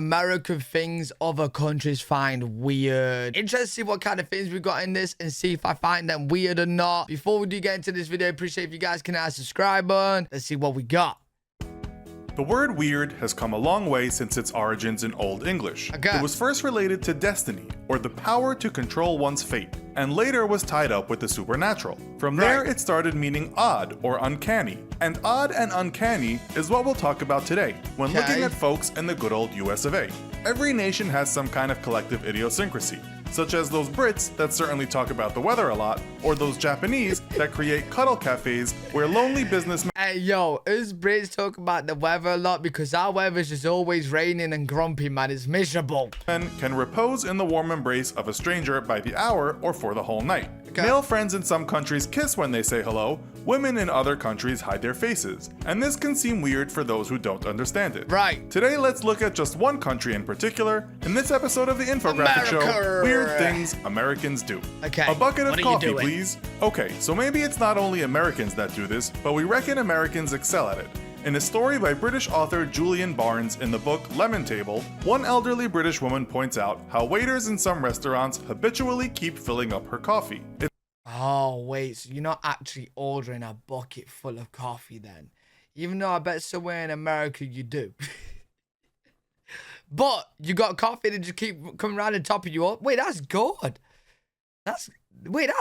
American things other countries find weird. Interested to see what kind of things we got in this and see if I find them weird or not. Before we do get into this video, appreciate if you guys can hit that subscribe button. Let's see what we got. The word weird has come a long way since its origins in Old English. Okay. It was first related to destiny, or the power to control one's fate, and later was tied up with the supernatural. From there, it started meaning odd or uncanny. And odd and uncanny is what we'll talk about today when looking at folks in the good old US of A. Every nation has some kind of collective idiosyncrasy, such as those Brits that certainly talk about the weather a lot, or those Japanese that create cuddle cafes where lonely businessmen Hey, yo, us Brits talk about the weather a lot because our weather's just always raining and grumpy, man. It's miserable. can repose in the warm embrace of a stranger by the hour or for the whole night. Male friends in some countries kiss when they say hello, women in other countries hide their faces, and this can seem weird for those who don't understand it. Right. Today, let's look at just one country in particular in this episode of the Infographic Show, Weird Things Americans Do. Okay. A bucket of What are you coffee, doing? please. Okay, so maybe it's not only Americans that do this, but we reckon Americans excel at it. In a story by British author Julian Barnes in the book Lemon Table, one elderly British woman points out how waiters in some restaurants habitually keep filling up her coffee. Oh, wait, so you're not actually ordering a bucket full of coffee then? Even though I bet somewhere in America you do. But you got coffee that just keep coming around and topping you up? Wait, that's good. That's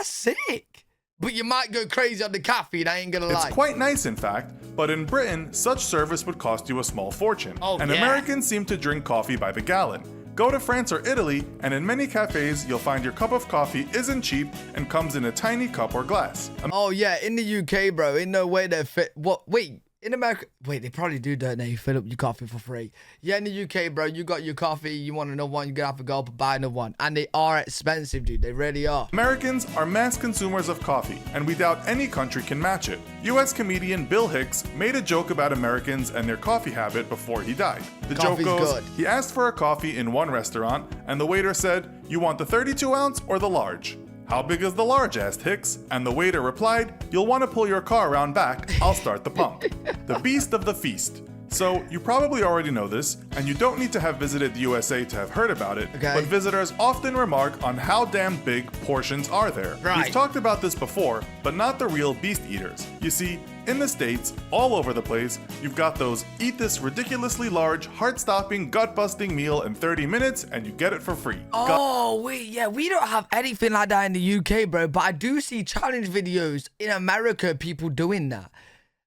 sick. But you might go crazy on the caffeine, I ain't gonna lie. It's quite nice, in fact, but in Britain, such service would cost you a small fortune. And Americans seem to drink coffee by the gallon. Go to France or Italy, and in many cafes, you'll find your cup of coffee isn't cheap and comes in a tiny cup or glass. Oh, yeah, in the UK, bro, in no way they fit. What? Wait, in America, wait, they probably do, don't they? You fill up your coffee for free. Yeah, in the UK, bro, you got your coffee, you want another one, you're gonna have to go up and buy another one. And they are expensive, dude, they really are. Americans are mass consumers of coffee, and we doubt any country can match it. US comedian Bill Hicks made a joke about Americans and their coffee habit before he died. The joke goes, he asked for a coffee in one restaurant, and the waiter said, "You want the 32 ounce or the large?" "How big is the large?" asked Hicks, and the waiter replied, "You'll want to pull your car around back, I'll start the pump." The beast of the feast. So, you probably already know this, and you don't need to have visited the USA to have heard about it, but visitors often remark on how damn big portions are there. We've talked about this before, but not the real beast eaters. You see, in the States, all over the place, you've got those eat this ridiculously large, heart-stopping, gut-busting meal in 30 minutes, and you get it for free. Oh, wait, yeah, we don't have anything like that in the UK, bro, but I do see challenge videos in America, people doing that.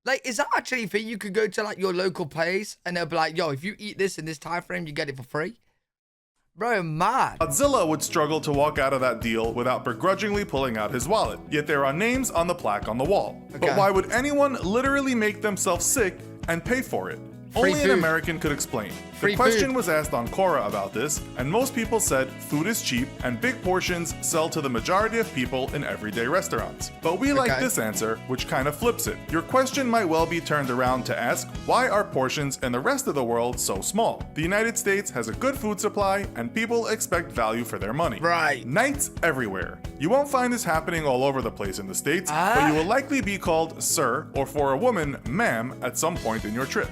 Like, is that actually a thing? You could go to, like, your local place, and they'll be like, yo, if you eat this in this time frame, you get it for free? Bro, mad. Godzilla would struggle to walk out of that deal without begrudgingly pulling out his wallet, yet there are names on the plaque on the wall. But why would anyone literally make themselves sick and pay for it? Only an American could explain. The question was asked on Quora about this, and most people said food is cheap and big portions sell to the majority of people in everyday restaurants. But we like this answer, which kind of flips it. Your question might well be turned around to ask, why are portions in the rest of the world so small? The United States has a good food supply, and people expect value for their money. Knights everywhere. You won't find this happening all over the place in the States, but you will likely be called sir, or for a woman, ma'am, at some point in your trip.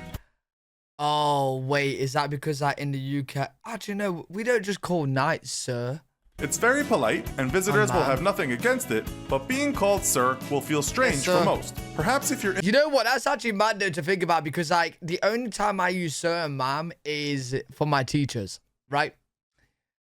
Oh, wait, is that because in the UK? Actually, no, we don't just call knights, sir. It's very polite, and visitors will have nothing against it, but being called sir will feel strange for most. Perhaps if you're... You know what? That's actually mad, though, to think about, because, like, the only time I use sir and ma'am is for my teachers, right?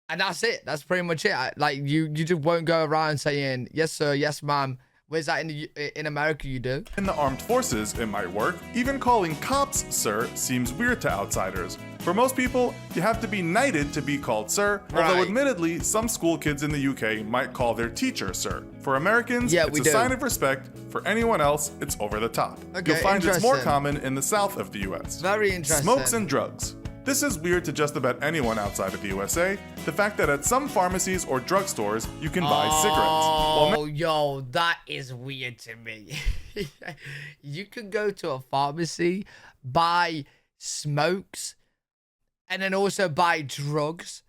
And that's it. That's pretty much it. Like, you just won't go around saying, yes, sir, yes, ma'am. Where's that in America you do? In the armed forces, it might work. Even calling cops sir seems weird to outsiders. For most people, you have to be knighted to be called sir, although admittedly, some school kids in the UK might call their teacher sir. For Americans, it's a sign of respect. For anyone else, it's over the top. You'll find it's more common in the south of the US. Very interesting. Smokes and drugs. This is weird to just about anyone outside of the USA. The fact that at some pharmacies or drugstores, you can buy cigarettes. Oh, yo, that is weird to me. You could go to a pharmacy, buy smokes, and then also buy drugs.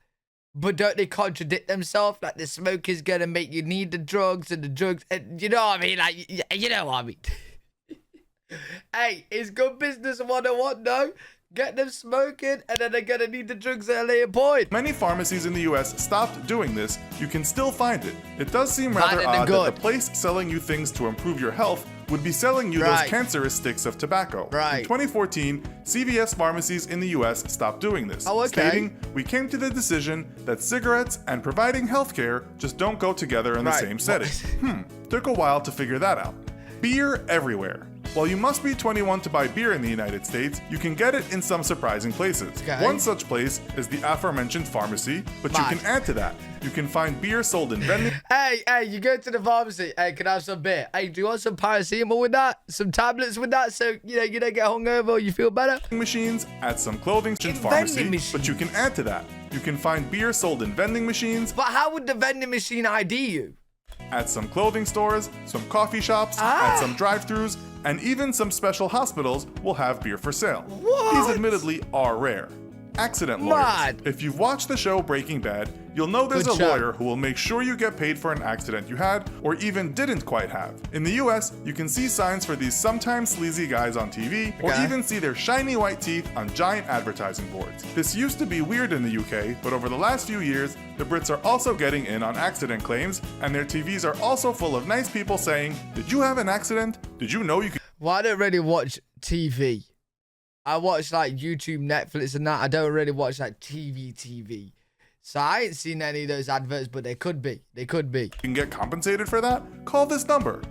But don't they contradict themselves? Like, the smoke is going to make you need the drugs, and the drugs... And you know what I mean? Like, you know what I mean? Hey, it's good business 101, no? get them smoking, and then they're gonna need the drugs at a later point. Many pharmacies in the US stopped doing this. You can still find it. It does seem rather Bad and odd good. that the place selling you things to improve your health would be selling you those cancerous sticks of tobacco. In 2014, CVS pharmacies in the US stopped doing this, stating, "We came to the decision that cigarettes and providing healthcare just don't go together in the same setting." Took a while to figure that out. Beer everywhere. While you must be 21 to buy beer in the United States, you can get it in some surprising places. One such place is the aforementioned pharmacy, but you can add to that. You can find beer sold in vending. Hey, you go to the pharmacy. Hey, can I have some beer? Hey, do you want some paracetamol with that? Some tablets with that, so you don't get hungover or you feel better? Machines at some clothing pharmacy, but you can add to that. You can find beer sold in vending machines. But how would the vending machine ID you? At some clothing stores, some coffee shops, at some drive-thrus, and even some special hospitals will have beer for sale. These admittedly are rare. Accident lawyers. If you've watched the show Breaking Bad, you'll know there's a lawyer who will make sure you get paid for an accident you had or even didn't quite have. In the US, you can see signs for these sometimes sleazy guys on TV or even see their shiny white teeth on giant advertising boards. This used to be weird in the UK, but over the last few years, the Brits are also getting in on accident claims, and their TVs are also full of nice people saying, "Did you have an accident? Did you know you could..." Well, I don't really watch TV. I watch like YouTube, Netflix and that. I don't really watch like TV. So I ain't seen any of those adverts, but they could be. They could be. You can get compensated for that? Call this number.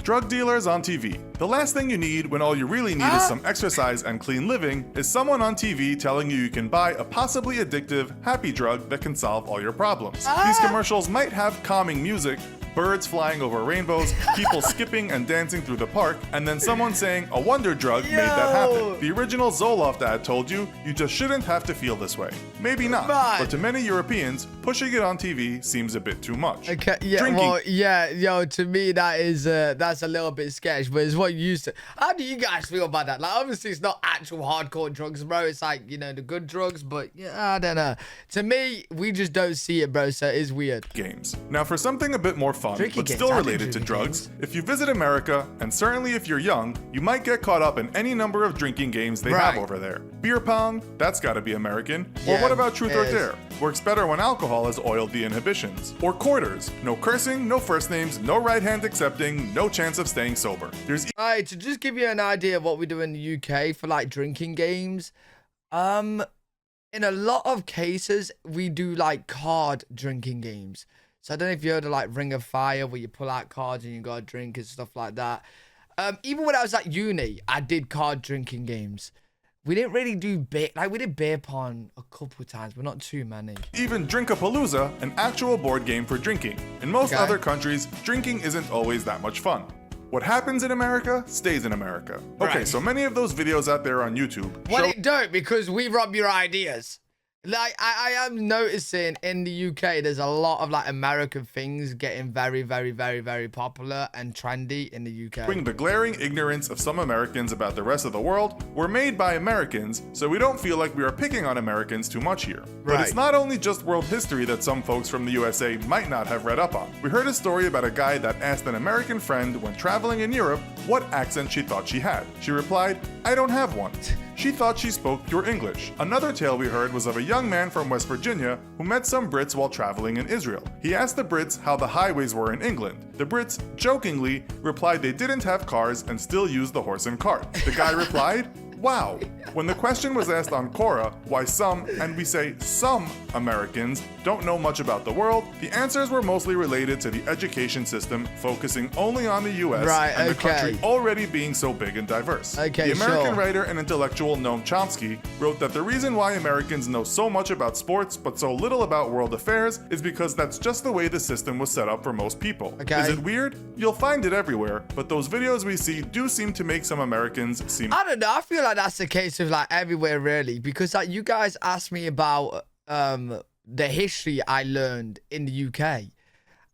Drug dealers on TV. The last thing you need when all you really need is some exercise and clean living is someone on TV telling you can buy a possibly addictive, happy drug that can solve all your problems. These commercials might have calming music, birds flying over rainbows, people skipping and dancing through the park, and then someone saying a wonder drug made that happen. The original Zoloft ad told you just shouldn't have to feel this way. Maybe not, but to many Europeans, pushing it on TV seems a bit too much. Okay, to me that's a little bit sketch, but it's what you used to. How do you guys feel about that? Like, obviously it's not actual hardcore drugs, bro. It's like, the good drugs, but I don't know. To me, we just don't see it, bro, so it is weird. Games. Now for something a bit more fun, but still related to drugs, if you visit America, and certainly if you're young, you might get caught up in any number of drinking games they have over there. Beer pong, that's gotta be American. Or what about truth or dare? Works better when alcohol has oiled the inhibitions. Or quarters. No cursing, no first names, no right hand accepting, no chance of staying sober. Alright, to just give you an idea of what we do in the UK for like drinking games, in a lot of cases, we do like card drinking games. So I don't know if you heard of like Ring of Fire, where you pull out cards and you gotta drink and stuff like that. Even when I was at uni, I did card drinking games. We didn't really do we did beer pong a couple times, but not too many. Even Drinkapalooza, an actual board game for drinking. In most other countries, drinking isn't always that much fun. What happens in America stays in America. Okay, so many of those videos out there on YouTube. Well, it don't, because we rob your ideas. Like, I am noticing in the UK, there's a lot of like American things getting very, very, very, very popular and trendy in the UK. The glaring ignorance of some Americans about the rest of the world were made by Americans, so we don't feel like we are picking on Americans too much here. But it's not only just world history that some folks from the USA might not have read up on. We heard a story about a guy that asked an American friend when traveling in Europe what accent she thought she had. She replied, "I don't have one." She thought she spoke pure English. Another tale we heard was of a young man from West Virginia who met some Brits while traveling in Israel. He asked the Brits how the highways were in England. The Brits, jokingly, replied they didn't have cars and still used the horse and cart. The guy replied, "Wow." When the question was asked on Quora why some, and we say some, Americans don't know much about the world, the answers were mostly related to the education system focusing only on the US and the country already being so big and diverse. The American writer and intellectual Noam Chomsky wrote that the reason why Americans know so much about sports but so little about world affairs is because that's just the way the system was set up for most people. Is it weird? You'll find it everywhere, but those videos we see do seem to make some Americans seem... I don't know, I feel like that's the case with like everywhere really, because like you guys asked me about the history I learned in the UK,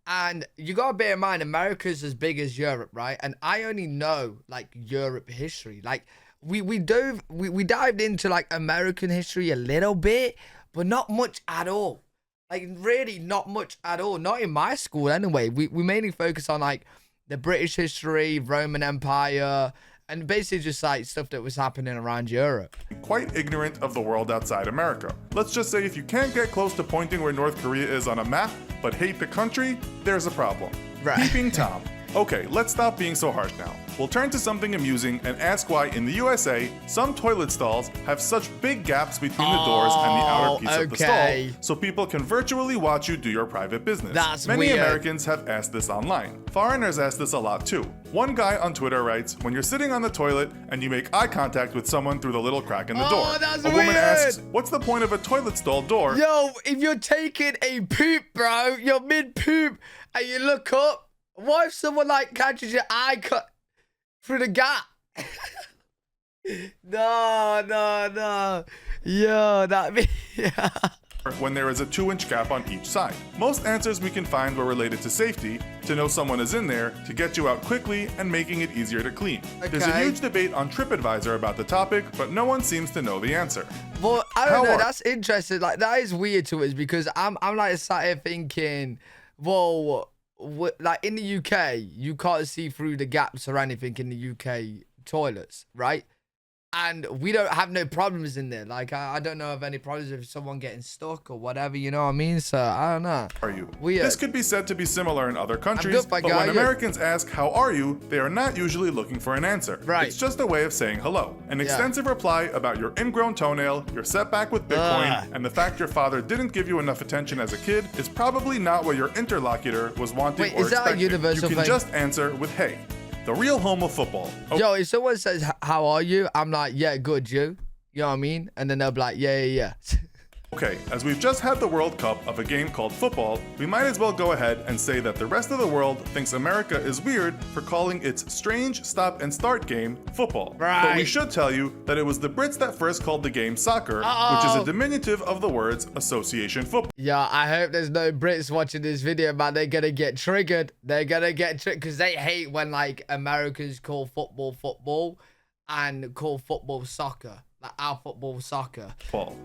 and you gotta bear in mind America's as big as Europe, right? And I only know like Europe history. Like we dived into like American history a little bit, but not much at all. Like really not much at all. Not in my school anyway. We mainly focus on like the British history, Roman Empire, And basically just like stuff that was happening around Europe. Quite ignorant of the world outside America. Let's just say if you can't get close to pointing where North Korea is on a map, but hate the country, there's a problem. Right. Peeping Tom. Okay, let's stop being so harsh now. We'll turn to something amusing and ask why in the USA, some toilet stalls have such big gaps between the doors and the outer piece of the stall, so people can virtually watch you do your private business. That's Many weird. Americans have asked this online. Foreigners ask this a lot too. One guy on Twitter writes, when you're sitting on the toilet and you make eye contact with someone through the little crack in the door. That's a woman weird. asks, what's the point of a toilet stall door? Yo, if you're taking a poop, bro, you're mid-poop, and you look up, what if someone like catches your eye cut through the gap? No. Yo, that be yeah. When there is a 2-inch gap on each side. Most answers we can find were related to safety, to know someone is in there, to get you out quickly, and making it easier to clean. There's a huge debate on TripAdvisor about the topic, but no one seems to know the answer. Well, I don't know. That's interesting. Like, that is weird to us because I'm like sat here thinking, well, like in the UK, you can't see through the gaps or anything in the UK toilets, right? And we don't have no problems in there. Like, I don't know of any problems with someone getting stuck or whatever, you know what I mean? So, I don't know. Are you? Weird. This could be said to be similar in other countries, good, but when Americans ask, how are you, they are not usually looking for an answer. Right. It's just a way of saying hello. An extensive reply about your ingrown toenail, your setback with Bitcoin, and the fact your father didn't give you enough attention as a kid is probably not what your interlocutor was wanting or expecting. Is that a universal thing? You can just answer with hey. The real home of football. Oh. Yo, if someone says, how are you? I'm like, yeah, good, you. You know what I mean? And then they'll be like, yeah. Okay, as we've just had the World Cup of a game called football, we might as well go ahead and say that the rest of the world thinks America is weird for calling its strange stop and start game football. Right. But we should tell you that it was the Brits that first called the game soccer, which is a diminutive of the words association football. Yeah, I hope there's no Brits watching this video, man. They're gonna get triggered. They're gonna get triggered because they hate when like Americans call football and call football soccer. Like our football soccer.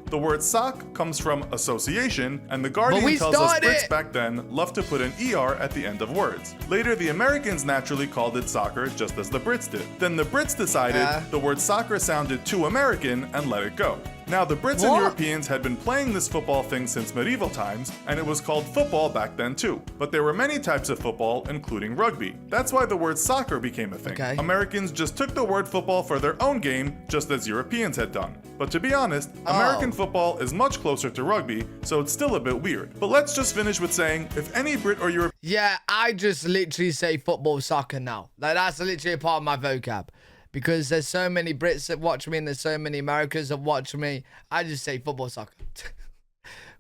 The word sock comes from association, and the Guardian tells us Brits back then loved to put an ER at the end of words. Later, the Americans naturally called it soccer just as the Brits did. Then the Brits decided the word soccer sounded too American and let it go. Now, the Brits and Europeans had been playing this football thing since medieval times, and it was called football back then too. But there were many types of football, including rugby. That's why the word soccer became a thing. Okay. Americans just took the word football for their own game, just as Europeans had done. But to be honest, American football is much closer to rugby, so it's still a bit weird. But let's just finish with saying, if any Brit or European... Yeah, I just literally say football, soccer now. Like, that's literally a part of my vocab. Because there's so many Brits that watch me and there's so many Americans that watch me. I just say football, soccer.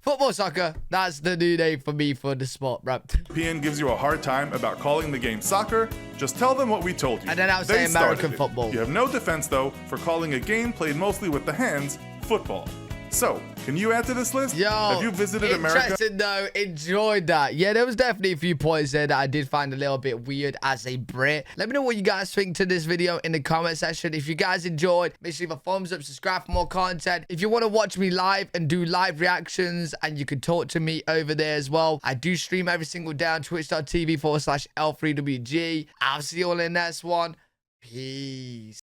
Football, soccer, that's the new name for me for the sport, bro. European gives you a hard time about calling the game soccer, just tell them what we told you. And then I'll say American football. You have no defense, though, for calling a game played mostly with the hands football. So, can you add to this list? Yo, have you visited America? Interesting though, enjoyed that. Yeah, there was definitely a few points there that I did find a little bit weird as a Brit. Let me know what you guys think to this video in the comment section. If you guys enjoyed, make sure you leave a thumbs up, subscribe for more content. If you want to watch me live and do live reactions and you can talk to me over there as well, I do stream every single day on twitch.tv/L3WG. I'll see you all in the next one. Peace.